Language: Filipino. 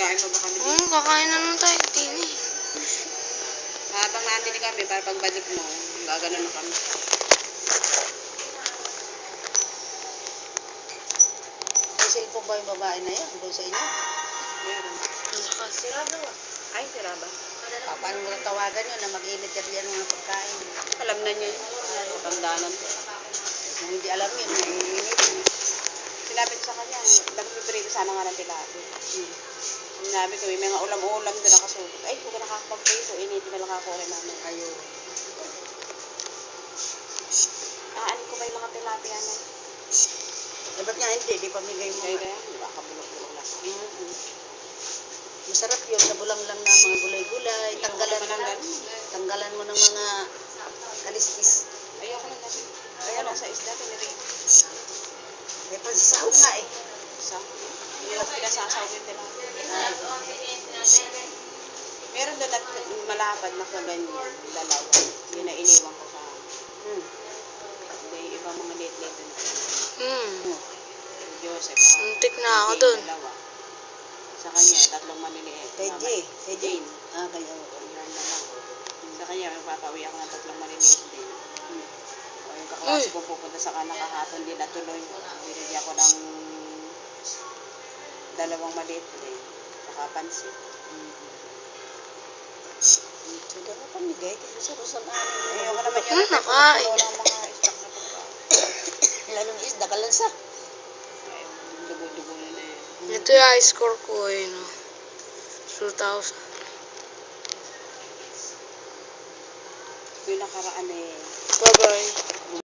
Kakain pa ba kami dito? Kakain na naman tayo din eh. Habang nandito kami, para pagbalik mo, gagano na kami. May cellphone ba yung babae na yan? Doon sa inyo? Meron. Sirado ah. Ay, sira ba? Paano mo tawagan yun na mag-init ka diyan mga pagkain? Alam na niya yun. Tandaanan ko. Kung hindi alam yun, mainit. Sinabi ko sa kanya, nagpiprito sana nga ng tilapia. Sinabi ko, may mga ulam-ulam doon nakasulat. Ay, huwag ka nakakapag-prito. Initin na lang ako rin namin. Ayun. Ano ko ba yung mga tilapia na? Eh, ba't nga hindi? Di pamigay mo. Kaya, di ba, kabulok-bulok lang. Masarap yun. Nabulang lang na mga gulay-gulay. Tanggalan mo ng mga kaliskis. Ayoko na kasi. Kaya lang sa isda, pinirito. May pansasaw nga eh. Sa, hindi lang pinasasaw yung tilapia. Meron doon at malapad na kaganyan, dalawa. Yun na iniwan ko sa hindi, ibang mga late-late doon. Joseph. Muntik na ako dun. Dalawa. Sa kanya, tatlong maliliit. Kay Jay. Kay Jane. Kaya Yan na lang. Sa kanya, magpapauwi ako ng tatlong maliliit din. O yung kaklase ko pupunta sa kanan kahapon, di natuloy. Binigyan ko ng dalawang maliit din. Nakapansin. Sige ka pamigay. Kasi sa Rosan Amin. Ayoko naman yun. Nakain. Walang mga stock na pagkain. Lalong isda kalansa. Dugo-dugo na na yun. Ito yung high score ko eh, no? 2,000. Yung nakaraan eh. Bye-bye.